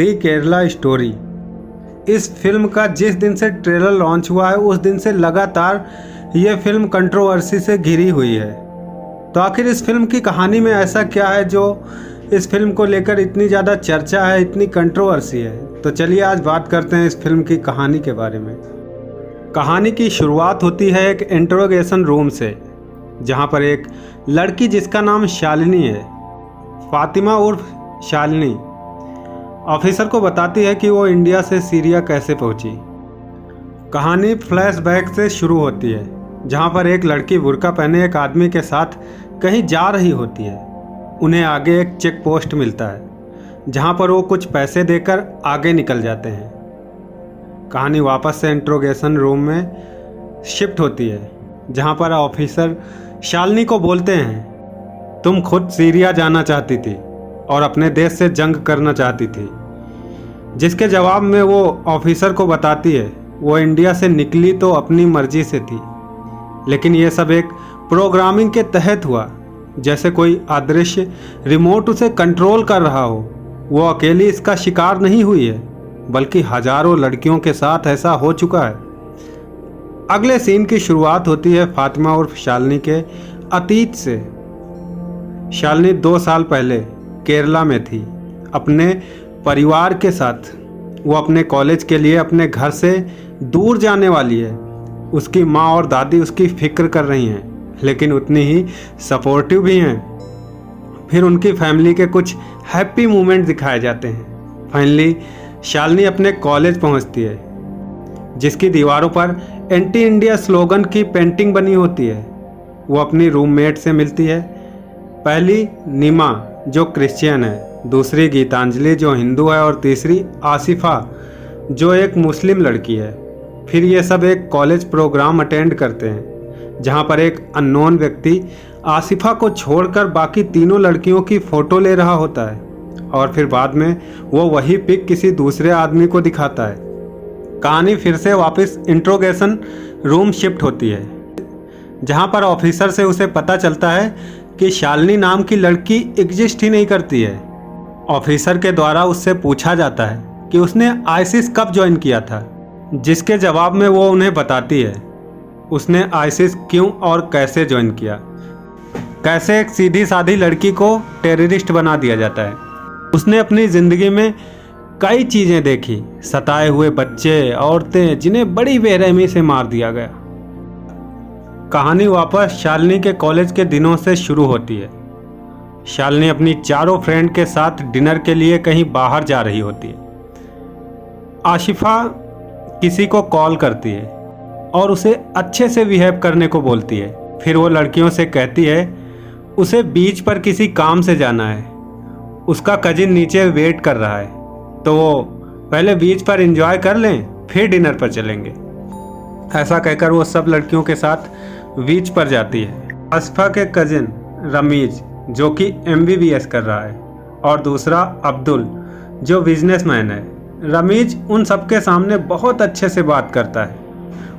दी Kerala story. इस film का जिस दिन से ट्रेलर लॉन्च हुआ है उस दिन से लगातार ये फिल्म कंट्रोवर्सी से घिरी हुई है। तो आखिर इस फिल्म की कहानी में ऐसा क्या है जो इस फिल्म को लेकर इतनी ज़्यादा चर्चा है, इतनी कंट्रोवर्सी है। तो चलिए आज बात करते हैं इस फिल्म की कहानी के बारे में। कहानी की शुरुआत होती है एक इंट्रोगेशन रूम से, जहाँ पर एक लड़की जिसका नाम शालिनी है, फातिमा उर्फ शालिनी, ऑफिसर को बताती है कि वो इंडिया से सीरिया कैसे पहुंची। कहानी फ्लैशबैक से शुरू होती है, जहां पर एक लड़की बुर्का पहने एक आदमी के साथ कहीं जा रही होती है। उन्हें आगे एक चेक पोस्ट मिलता है, जहां पर वो कुछ पैसे देकर आगे निकल जाते हैं। कहानी वापस से इंट्रोगेशन रूम में शिफ्ट होती है, जहां पर ऑफिसर शालिनी को बोलते हैं, तुम खुद सीरिया जाना चाहती थी और अपने देश से जंग करना चाहती थी। जिसके जवाब में वो ऑफिसर को बताती है वो इंडिया से निकली तो अपनी मर्जी से थी, लेकिन ये सब एक प्रोग्रामिंग के तहत हुआ, जैसे कोई अदृश्य रिमोट उसे कंट्रोल कर रहा हो। वो अकेली इसका शिकार नहीं हुई है, बल्कि हजारों लड़कियों के साथ ऐसा हो चुका है। अगले सीन की शुरुआत होती है फातिमा उर्फ शालिनी के अतीत से। शालिनी 2 साल पहले केरला में थी अपने परिवार के साथ। वो अपने कॉलेज के लिए अपने घर से दूर जाने वाली है। उसकी माँ और दादी उसकी फिक्र कर रही हैं, लेकिन उतनी ही सपोर्टिव भी हैं। फिर उनकी फैमिली के कुछ हैप्पी मोमेंट दिखाए जाते हैं। फाइनली शालिनी अपने कॉलेज पहुंचती है, जिसकी दीवारों पर एंटी इंडिया स्लोगन की पेंटिंग बनी होती है। वो अपनी रूममेट से मिलती है, पहली नीमा जो क्रिश्चियन है, दूसरी गीतांजलि जो हिंदू है और तीसरी आसिफा जो एक मुस्लिम लड़की है। फिर ये सब एक कॉलेज प्रोग्राम अटेंड करते हैं, जहाँ पर एक अननोन व्यक्ति आसिफा को छोड़कर बाकी तीनों लड़कियों की फ़ोटो ले रहा होता है, और फिर बाद में वो वही पिक किसी दूसरे आदमी को दिखाता है। कहानी फिर से वापस इंट्रोगेशन रूम शिफ्ट होती है, जहाँ पर ऑफिसर से उसे पता चलता है कि शालिनी नाम की लड़की एग्जिस्ट ही नहीं करती है। ऑफिसर के द्वारा उससे पूछा जाता है कि उसने आईसिस कब ज्वाइन किया था, जिसके जवाब में वो उन्हें बताती है उसने आईसिस क्यों और कैसे ज्वाइन किया, कैसे एक सीधी सादी लड़की को टेररिस्ट बना दिया जाता है। उसने अपनी ज़िंदगी में कई चीज़ें देखी, सताए हुए बच्चे, औरतें जिन्हें बड़ी बेरहमी से मार दिया गया। कहानी वापस शालिनी के कॉलेज के दिनों से शुरू होती है। शालिनी अपनी चारों फ्रेंड के साथ डिनर के लिए कहीं बाहर जा रही होती है। आशिफा किसी को कॉल करती है और उसे अच्छे से बिहेव करने को बोलती है। फिर वो लड़कियों से कहती है उसे बीच पर किसी काम से जाना है, उसका कजिन नीचे वेट कर रहा है, तो वो पहले बीच पर एंजॉय कर लें फिर डिनर पर चलेंगे। ऐसा कहकर वो सब लड़कियों के साथ बीच पर जाती है। आसिफा के कजिन रमीज जो कि MBBS कर रहा है, और दूसरा अब्दुल जो बिजनेसमैन है। रमीज उन सबके सामने बहुत अच्छे से बात करता है।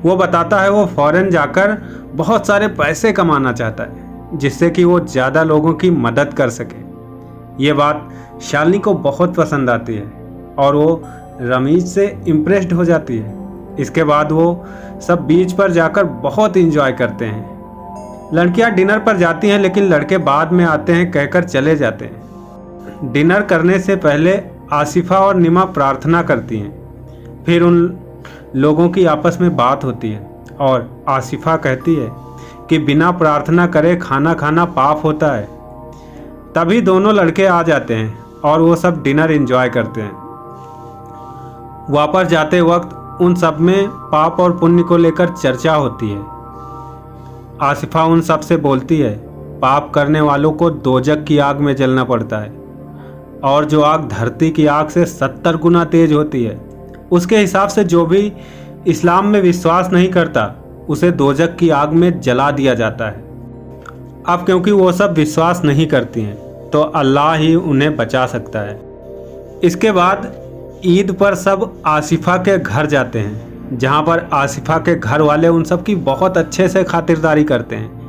वो बताता है वो फॉरेन जाकर बहुत सारे पैसे कमाना चाहता है, जिससे कि वो ज़्यादा लोगों की मदद कर सके। ये बात शालिनी को बहुत पसंद आती है और वो रमीज से इम्प्रेस्ड हो जाती है। इसके बाद वो सब बीच पर जाकर बहुत इंजॉय करते हैं। लड़कियां डिनर पर जाती हैं, लेकिन लड़के बाद में आते हैं कहकर चले जाते हैं। डिनर करने से पहले आसिफा और निमा प्रार्थना करती हैं। फिर उन लोगों की आपस में बात होती है और आसिफा कहती है कि बिना प्रार्थना करे खाना खाना पाप होता है। तभी दोनों लड़के आ जाते हैं और वो सब डिनर एंजॉय करते हैं। वापस जाते वक्त उन सब में पाप और पुण्य को लेकर चर्चा होती है। आसिफा उन सब से बोलती है पाप करने वालों को दोजक की आग में जलना पड़ता है, और जो आग धरती की आग से 70 गुना तेज होती है। उसके हिसाब से जो भी इस्लाम में विश्वास नहीं करता उसे दोजक की आग में जला दिया जाता है। अब क्योंकि वो सब विश्वास नहीं करती हैं तो अल्लाह ही उन्हें बचा सकता है। इसके बाद ईद पर सब आसिफा के घर जाते हैं, जहाँ पर आसिफा के घर वाले उन सब की बहुत अच्छे से खातिरदारी करते हैं।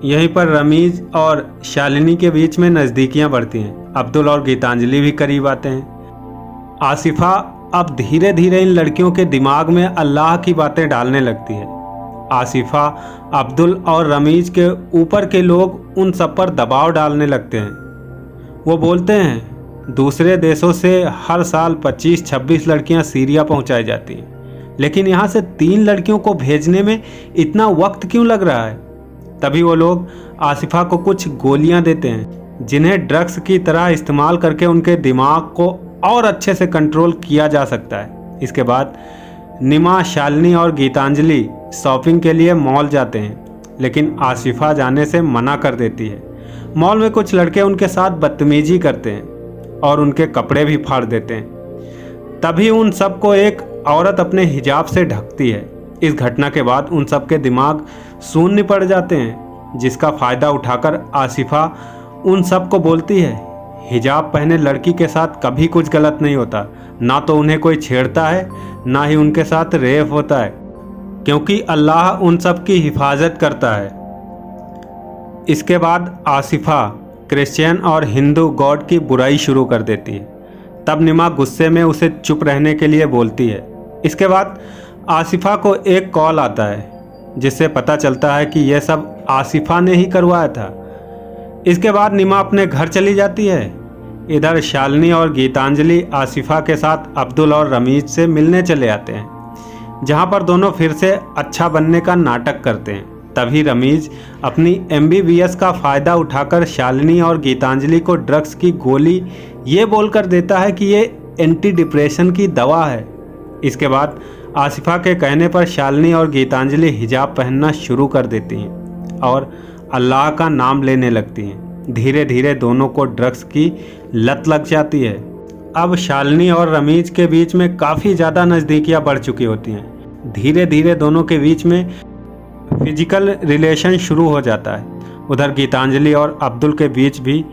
यहीं पर रमीज और शालिनी के बीच में नज़दीकियाँ बढ़ती हैं। अब्दुल और गीतांजलि भी करीब आते हैं। आसिफा अब धीरे धीरे इन लड़कियों के दिमाग में अल्लाह की बातें डालने लगती है। आसिफा, अब्दुल और रमीज के ऊपर के लोग उन सब पर दबाव डालने लगते हैं। वो बोलते हैं दूसरे देशों से हर साल 25-26 लड़कियां सीरिया पहुंचाई जाती हैं, लेकिन यहाँ से 3 लड़कियों को भेजने में इतना वक्त क्यों लग रहा है। तभी वो लोग आसिफा को कुछ गोलियां देते हैं जिन्हें ड्रग्स की तरह इस्तेमाल करके उनके दिमाग को और अच्छे से कंट्रोल किया जा सकता है। इसके बाद निमा, शालिनी और गीतांजलि शॉपिंग के लिए मॉल जाते हैं, लेकिन आसिफा जाने से मना कर देती है। मॉल में कुछ लड़के उनके साथ बदतमीजी करते हैं और उनके कपड़े भी फाड़ देते हैं। तभी उन सबको एक औरत अपने हिजाब से ढकती है। इस घटना के बाद उन सब के दिमाग शून्य पड़ जाते हैं, जिसका फ़ायदा उठाकर आसिफा उन सब को बोलती है हिजाब पहने लड़की के साथ कभी कुछ गलत नहीं होता, ना तो उन्हें कोई छेड़ता है ना ही उनके साथ रेप होता है, क्योंकि अल्लाह उन सब की हिफाजत करता है। इसके बाद आसिफा क्रिश्चियन और हिंदू गॉड की बुराई शुरू कर देती है। तब निमा गुस्से में उसे चुप रहने के लिए बोलती है। इसके बाद आसिफा को एक कॉल आता है, जिससे पता चलता है कि यह सब आसिफा ने ही करवाया था। इसके बाद निमा अपने घर चली जाती है। इधर शालिनी और गीतांजलि आसिफा के साथ अब्दुल और रमीज से मिलने चले आते हैं, जहां पर दोनों फिर से अच्छा बनने का नाटक करते हैं। तभी रमीज अपनी MBBS का फ़ायदा उठाकर शालिनी और गीतांजलि को ड्रग्स की गोली ये बोलकर देता है कि ये एंटी डिप्रेशन की दवा है। इसके बाद आसिफा के कहने पर शालिनी और गीतांजलि हिजाब पहनना शुरू कर देती हैं और अल्लाह का नाम लेने लगती हैं। धीरे धीरे दोनों को ड्रग्स की लत लग जाती है। अब शालिनी और रमीज के बीच में काफ़ी ज़्यादा नज़दीकियाँ बढ़ चुकी होती हैं। धीरे धीरे दोनों के बीच में फिजिकल रिलेशन शुरू हो जाता है, उधर गीतांजलि और अब्दुल के बीच भी।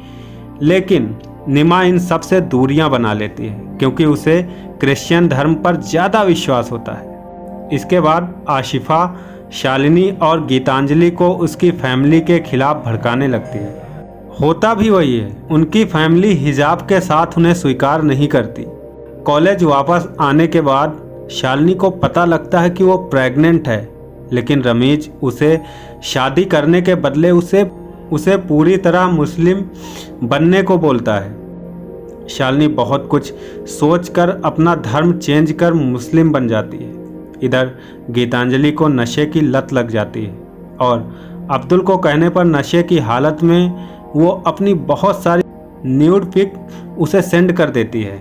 लेकिन निमा इन सब से दूरियां बना लेती है, क्योंकि उसे क्रिश्चियन धर्म पर ज़्यादा विश्वास होता है। इसके बाद आसिफा शालिनी और गीतांजलि को उसकी फैमिली के खिलाफ भड़काने लगती है। होता भी वही है, उनकी फैमिली हिजाब के साथ उन्हें स्वीकार नहीं करती। कॉलेज वापस आने के बाद शालिनी को पता लगता है कि वो प्रेग्नेंट है, लेकिन रमीज उसे शादी करने के बदले उसे पूरी तरह मुस्लिम बनने को बोलता है। शालिनी बहुत कुछ सोचकर अपना धर्म चेंज कर मुस्लिम बन जाती है। इधर गीतांजलि को नशे की लत लग जाती है और अब्दुल को कहने पर नशे की हालत में वो अपनी बहुत सारी न्यूड पिक उसे सेंड कर देती है।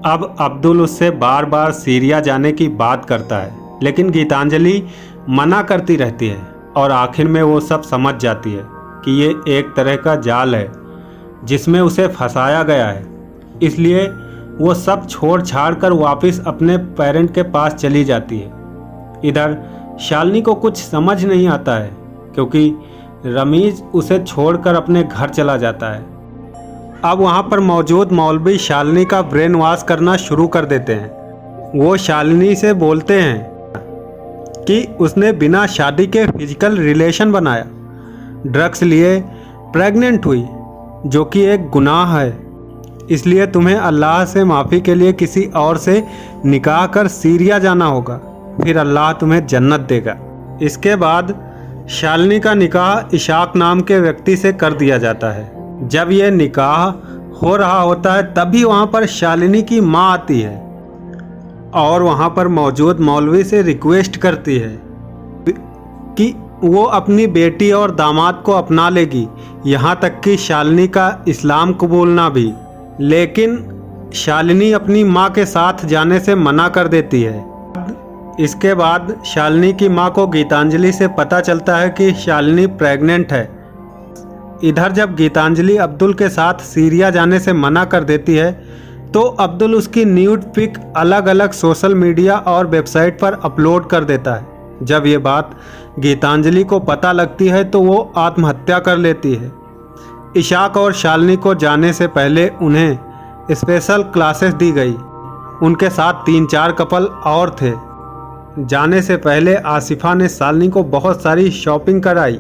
अब अब्दुल उससे बार बार सीरिया जाने की बात करता है, लेकिन गीतांजलि मना करती रहती है और आखिर में वो सब समझ जाती है कि ये एक तरह का जाल है जिसमें उसे फंसाया गया है। इसलिए वो सब छोड़ छाड़ कर वापस अपने पेरेंट के पास चली जाती है। इधर शालिनी को कुछ समझ नहीं आता है, क्योंकि रमीज उसे छोड़कर अपने घर चला जाता है। अब वहाँ पर मौजूद मौलवी शालिनी का ब्रेन वॉश करना शुरू कर देते हैं। वो शालिनी से बोलते हैं कि उसने बिना शादी के फिजिकल रिलेशन बनाया, ड्रग्स लिए, प्रेग्नेंट हुई, जो कि एक गुनाह है। इसलिए तुम्हें अल्लाह से माफ़ी के लिए किसी और से निकाह कर सीरिया जाना होगा, फिर अल्लाह तुम्हें जन्नत देगा। इसके बाद शालिनी का निकाह इशाक नाम के व्यक्ति से कर दिया जाता है। जब यह निकाह हो रहा होता है तभी वहाँ पर शालिनी की माँ आती है और वहाँ पर मौजूद मौलवी से रिक्वेस्ट करती है कि वो अपनी बेटी और दामाद को अपना लेगी, यहाँ तक कि शालिनी का इस्लाम कबूलना भी। लेकिन शालिनी अपनी माँ के साथ जाने से मना कर देती है। इसके बाद शालिनी की माँ को गीतांजलि से पता चलता है कि शालिनी प्रेग्नेंट है। इधर जब गीतांजलि अब्दुल के साथ सीरिया जाने से मना कर देती है तो अब्दुल उसकी न्यूड पिक अलग अलग सोशल मीडिया और वेबसाइट पर अपलोड कर देता है। जब ये बात गीतांजलि को पता लगती है तो वो आत्महत्या कर लेती है। इशाक और शालिनी को जाने से पहले उन्हें स्पेशल क्लासेस दी गई। उनके साथ 3-4 कपल और थे। जाने से पहले आसिफा ने शालिनी को बहुत सारी शॉपिंग कराई।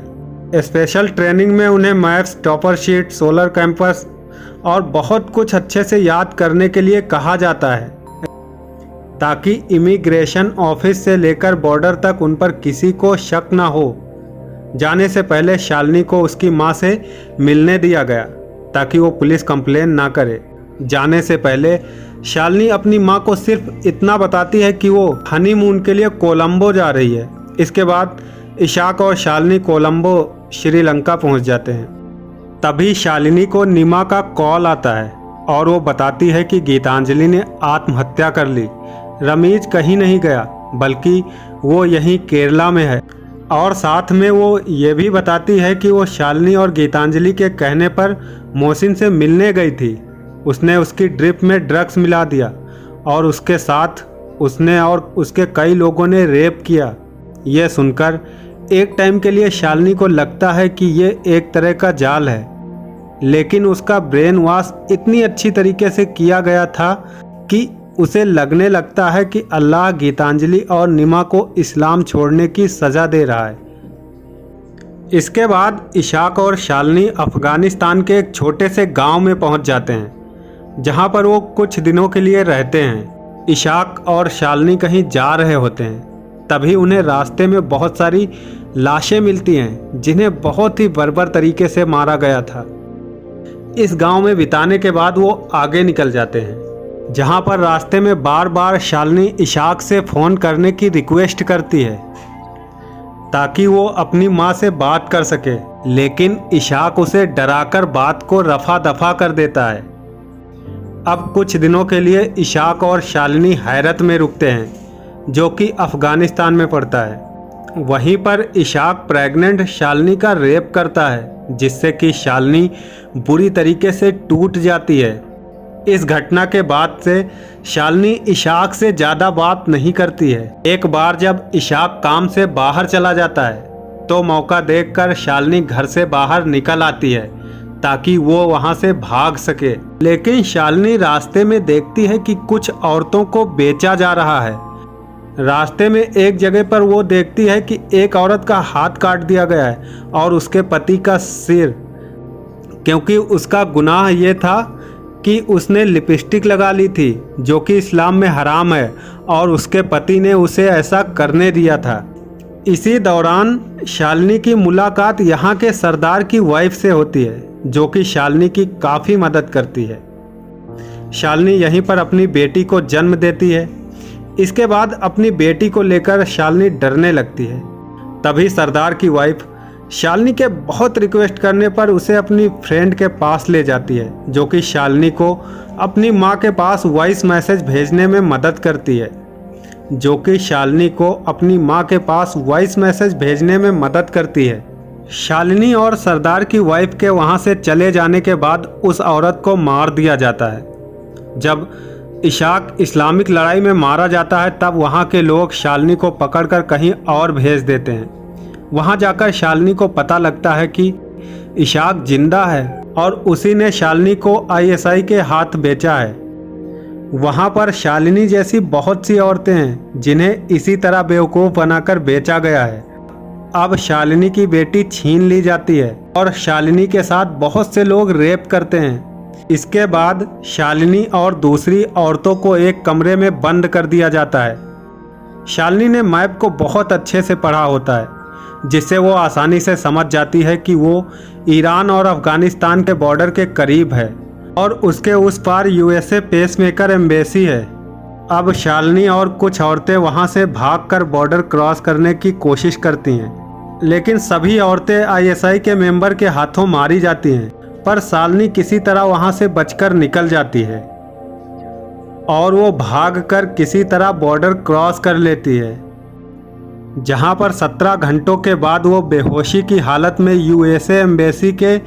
स्पेशल ट्रेनिंग में उन्हें maps, topper sheet, solar campus और बहुत कुछ अच्छे से याद करने के लिए कहा जाता है, ताकि इमिग्रेशन ऑफिस से लेकर बॉर्डर तक उन पर किसी को शक ना हो। जाने से पहले शालिनी को उसकी माँ से मिलने दिया गया ताकि वो पुलिस कंप्लेन ना करे। जाने से पहले शालिनी अपनी माँ को सिर्फ इतना बताती है कि वो हनीमून के लिए कोलंबो जा रही है। इसके बाद इशाक और शालिनी कोलंबो श्रीलंका पहुँच जाते हैं। तभी शालिनी को निमा का कॉल आता है और वो बताती है कि गीतांजलि ने आत्महत्या कर ली। रमीज कहीं नहीं गया, बल्कि वो यहीं केरला में है। और साथ में वो ये भी बताती है कि वो शालिनी और गीतांजलि के कहने पर मोहसिन से मिलने गई थी। उसने उसकी ड्रिप में ड्रग्स मिला दिया और उसके साथ उसने और उसके कई लोगों ने रेप किया। ये सुनकर एक टाइम के लिए शालिनी को लगता है कि ये एक तरह का जाल है, लेकिन उसका ब्रेन वॉश इतनी अच्छी तरीके से किया गया था कि उसे लगने लगता है कि अल्लाह गीतांजलि और निमा को इस्लाम छोड़ने की सज़ा दे रहा है। इसके बाद इशाक और शालिनी अफ़गानिस्तान के एक छोटे से गांव में पहुंच जाते हैं, जहां पर वो कुछ दिनों के लिए रहते हैं। इशाक और शालिनी कहीं जा रहे होते हैं, तभी उन्हें रास्ते में बहुत सारी लाशें मिलती हैं जिन्हें बहुत ही बर्बर तरीके से मारा गया था। इस गांव में बिताने के बाद वो आगे निकल जाते हैं, जहां पर रास्ते में बार बार शालिनी इशाक से फ़ोन करने की रिक्वेस्ट करती है ताकि वो अपनी माँ से बात कर सके, लेकिन इशाक उसे डराकर बात को रफा दफा कर देता है। अब कुछ दिनों के लिए इशाक और शालिनी हैरत में रुकते हैं, जो कि अफ़गानिस्तान में पड़ता है। वहीं पर इशाक प्रेग्नेंट शालिनी का रेप करता है, जिससे कि शालिनी बुरी तरीके से टूट जाती है। इस घटना के बाद से शालिनी इशाक से ज़्यादा बात नहीं करती है। एक बार जब इशाक काम से बाहर चला जाता है तो मौका देखकर शालिनी घर से बाहर निकल आती है ताकि वो वहाँ से भाग सके। लेकिन शालिनी रास्ते में देखती है कि कुछ औरतों को बेचा जा रहा है। रास्ते में एक जगह पर वो देखती है कि एक औरत का हाथ काट दिया गया है और उसके पति का सिर, क्योंकि उसका गुनाह ये था कि उसने लिपस्टिक लगा ली थी, जो कि इस्लाम में हराम है, और उसके पति ने उसे ऐसा करने दिया था। इसी दौरान शालिनी की मुलाकात यहाँ के सरदार की वाइफ से होती है, जो कि शालिनी की काफ़ी मदद करती है। शालिनी यहीं पर अपनी बेटी को जन्म देती है। इसके बाद अपनी बेटी को लेकर शालिनी डरने लगती है। तभी सरदार की वाइफ शालिनी के बहुत रिक्वेस्ट करने पर उसे अपनी फ्रेंड के पास ले जाती है, जो कि शालिनी को अपनी माँ के पास वॉइस मैसेज भेजने में मदद करती है। शालिनी और सरदार की वाइफ के वहाँ से चले जाने के बाद उस औरत को मार दिया जाता है। जब इशाक इस्लामिक लड़ाई में मारा जाता है तब वहाँ के लोग शालिनी को पकड़कर कहीं और भेज देते हैं। वहाँ जाकर शालिनी को पता लगता है कि इशाक जिंदा है और उसी ने शालिनी को आईएसआई के हाथ बेचा है। वहाँ पर शालिनी जैसी बहुत सी औरतें हैं जिन्हें इसी तरह बेवकूफ़ बनाकर बेचा गया है। अब शालिनी की बेटी छीन ली जाती है और शालिनी के साथ बहुत से लोग रेप करते हैं। इसके बाद शालिनी और दूसरी औरतों को एक कमरे में बंद कर दिया जाता है। शालिनी ने मैप को बहुत अच्छे से पढ़ा होता है, जिससे वो आसानी से समझ जाती है कि वो ईरान और अफ़गानिस्तान के बॉर्डर के करीब है और उसके उस पार यूएसए पेसमेकर एम्बेसी है। अब शालिनी और कुछ औरतें वहां से भागकर बॉर्डर क्रॉस करने की कोशिश करती हैं, लेकिन सभी औरतें आईएसआई के मेंबर के हाथों मारी जाती हैं। पर शालिनी किसी तरह वहां से बचकर निकल जाती है और वो भागकर किसी तरह बॉर्डर क्रॉस कर लेती है, जहां पर 17 घंटों के बाद वो बेहोशी की हालत में यूएसए एम्बेसी के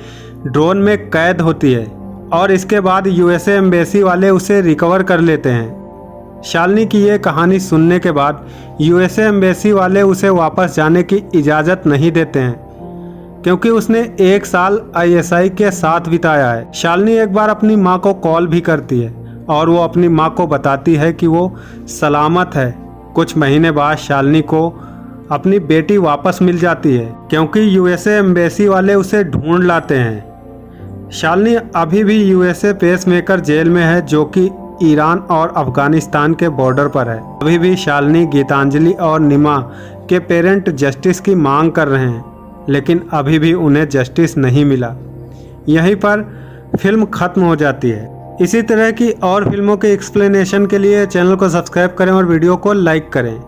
ड्रोन में कैद होती है और इसके बाद यूएसए एम्बेसी वाले उसे रिकवर कर लेते हैं। शालिनी की ये कहानी सुनने के बाद यूएसए एम्बेसी वाले उसे वापस जाने की इजाज़त नहीं देते हैं, क्योंकि उसने 1 साल आईएसआई के साथ बिताया है। शालिनी एक बार अपनी माँ को कॉल भी करती है और वो अपनी माँ को बताती है कि वो सलामत है। कुछ महीने बाद शालिनी को अपनी बेटी वापस मिल जाती है, क्योंकि यूएसए एम्बेसी वाले उसे ढूंढ लाते हैं। शालिनी अभी भी यूएसए पेसमेकर जेल में है, जो कि ईरान और अफगानिस्तान के बॉर्डर पर है। अभी भी शालिनी, गीतांजलि और निमा के पेरेंट जस्टिस की मांग कर रहे हैं, लेकिन अभी भी उन्हें जस्टिस नहीं मिला। यहीं पर फिल्म खत्म हो जाती है। इसी तरह की और फिल्मों के एक्सप्लेनेशन के लिए चैनल को सब्सक्राइब करें और वीडियो को लाइक करें।